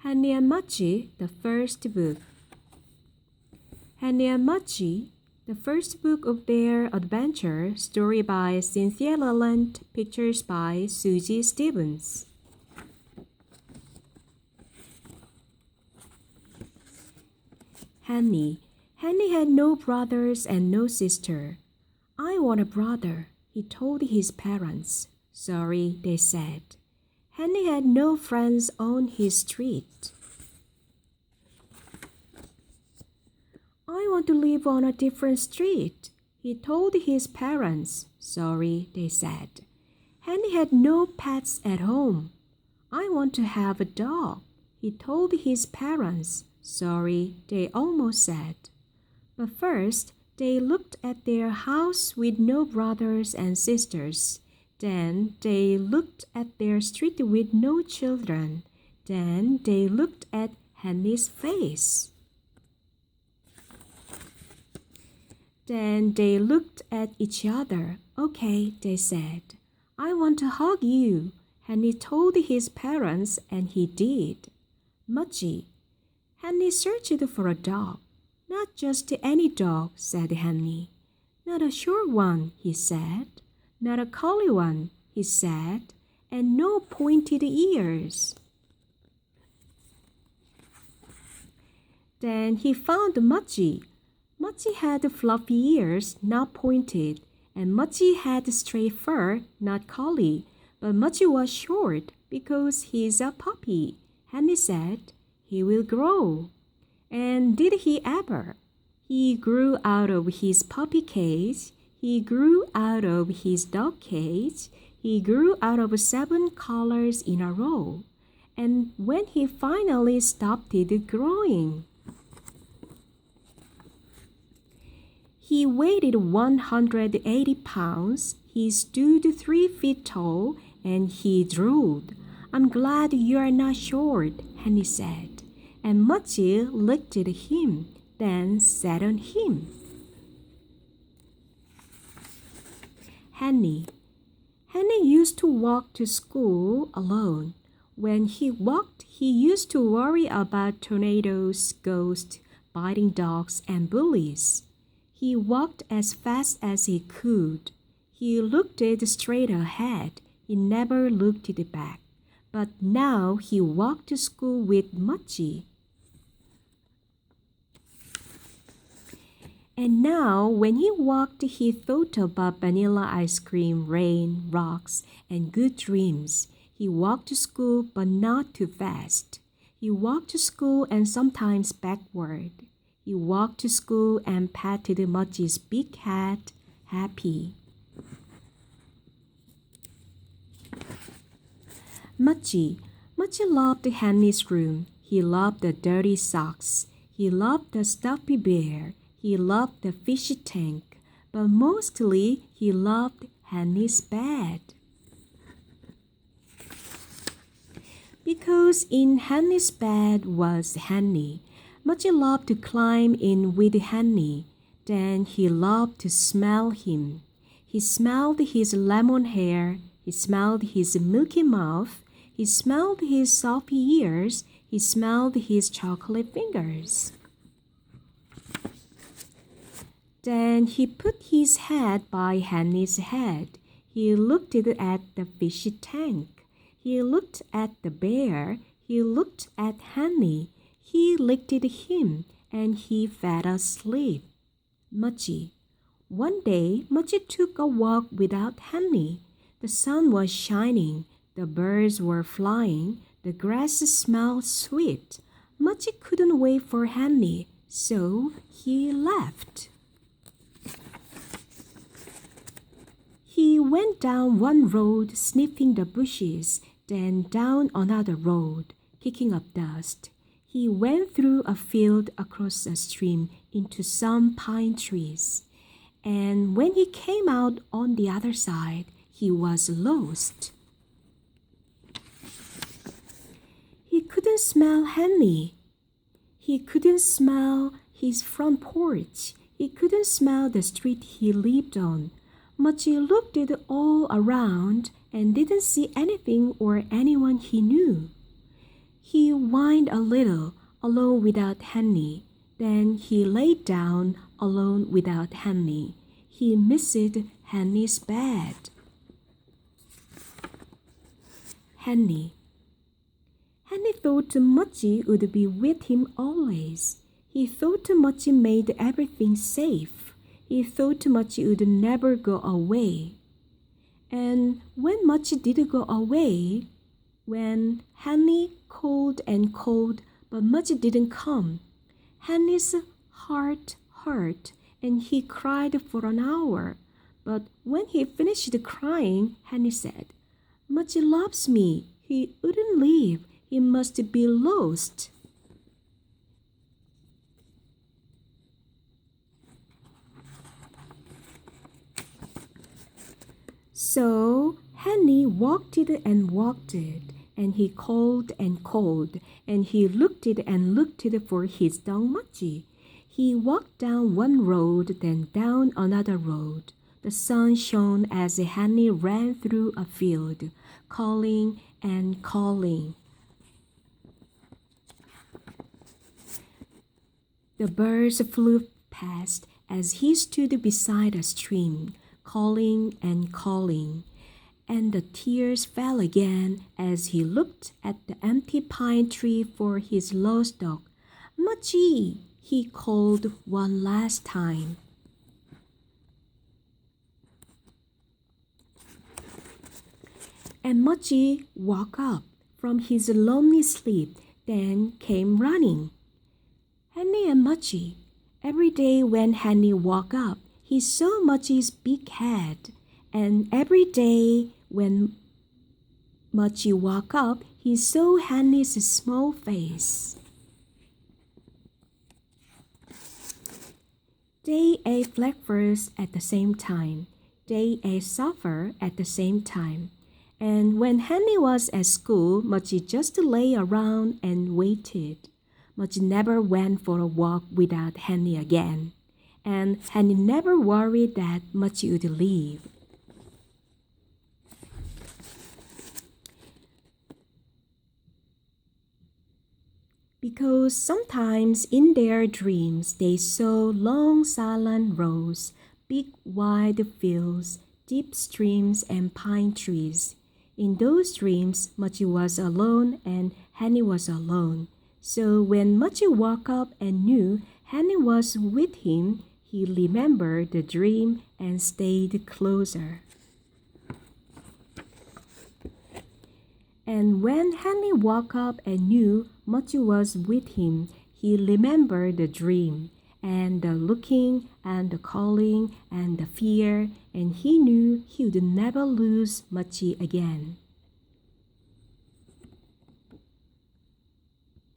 Henry and Mudge, the first book. Henry and Mudge, the first book of their adventure, story by Cynthia Leland, pictures by Susie Stevens. Henry had no brothers and no sister. I want a brother, he told his parents. Sorry, they said. Henry had no friends on his street. I want to live on a different street, he told his parents. Sorry, they said. Henry had no pets at home. I want to have a dog, he told his parents. Sorry, they almost said. But first, they looked at their house with no brothers and sisters. Then they looked at their street with no children. Then they looked at Henry's face. Then they looked at each other. Okay, they said. I want to hug you. Henry told his parents, and he did. Mudge. Henry searched for a dog. Not just any dog, said Henry. Not a short one, he said. Not a curly one, he said, and no pointed ears. Then he found Mudge. Mudge had fluffy ears, not pointed, and Mudge had straight fur, not curly, but Mudge was short because he's a puppy. Henry said, he will grow. And did he ever? He grew out of his puppy cage. He grew out of his dog cage. He grew out of 7 colors in a row. And when he finally stopped growing, he weighed 180 pounds. He stood 3 feet tall, and he drooled. I'm glad you are not short, Henry said. And Mudge looked at him, then sat on him. Henry used to walk to school alone. When he walked, he used to worry about tornadoes, ghosts, biting dogs, and bullies. He walked as fast as he could. He looked straight ahead. He never looked back. But now he walked to school with Mudge. And now, when he walked, he thought about vanilla ice cream, rain, rocks, and good dreams. He walked to school, but not too fast. He walked to school and sometimes backward. He walked to school and patted Mudge's big head, happy. Mudge loved Henry's room. He loved the dirty socks. He loved the stuffy bear. He loved the fish tank, but mostly he loved Henry's bed. Because in Henry's bed was Henry, Mudge loved to climb in with Henry. Then he loved to smell him. He smelled his lemon hair. He smelled his milky mouth. He smelled his soft ears. He smelled his chocolate fingers. Then he put his head by Henry's head. He looked at the fish tank. He looked at the bear. He looked at Henry. He licked him, and he fell asleep. Mudge. One day, Mudge took a walk without Henry. The sun was shining. The birds were flying. The grass smelled sweet. Mudge couldn't wait for Henry, so he left. He went down one road, sniffing the bushes, then down another road, kicking up dust. He went through a field, across a stream, into some pine trees. And when he came out on the other side, he was lost. He couldn't smell Henry. He couldn't smell his front porch. He couldn't smell the street he lived on. Mudge looked all around and didn't see anything or anyone he knew. He whined a little, alone without Henny. Then he lay down, alone without Henny. He missed Henny's bed. Henny. Henny thought Mudge would be with him always. He thought Mudge made everything safe. He thought Mudge would never go away. And when Mudge did go away, when Henny called and called, but Mudge didn't come, Henny's heart hurt, and he cried for an hour. But when he finished crying, Henny said, "Mudge loves me. He wouldn't leave. He must be lost." So Henny walked it and walked it, and he called and called, and he looked it and looked it for his dog Mudge. He walked down one road, then down another road. The sun shone as Henny ran through a field, calling and calling. The birds flew past as he stood beside a stream, calling and calling. And the tears fell again as he looked at the empty pine tree for his lost dog. "Mudge!" he called one last time. And Mudge woke up from his lonely sleep, then came running. Henny and Mudge. Every day when Henny woke up, he saw Mudge's big head, and every day when Mudge woke up, he saw Henny's small face. They ate breakfast at the same time. They ate supper at the same time. And when Henny was at school, Mudge just lay around and waited. Mudge never went for a walk without Henny again, and Henny never worried that Mudge would leave. Because sometimes in their dreams they saw long silent roads, big wide fields, deep streams and pine trees. In those dreams, Mudge was alone and Henny was alone. So when Mudge woke up and knew Henny was with him, he remembered the dream and stayed closer. And when Henny woke up and knew Mudge was with him, he remembered the dream and the looking and the calling and the fear, and he knew he would never lose Mudge again.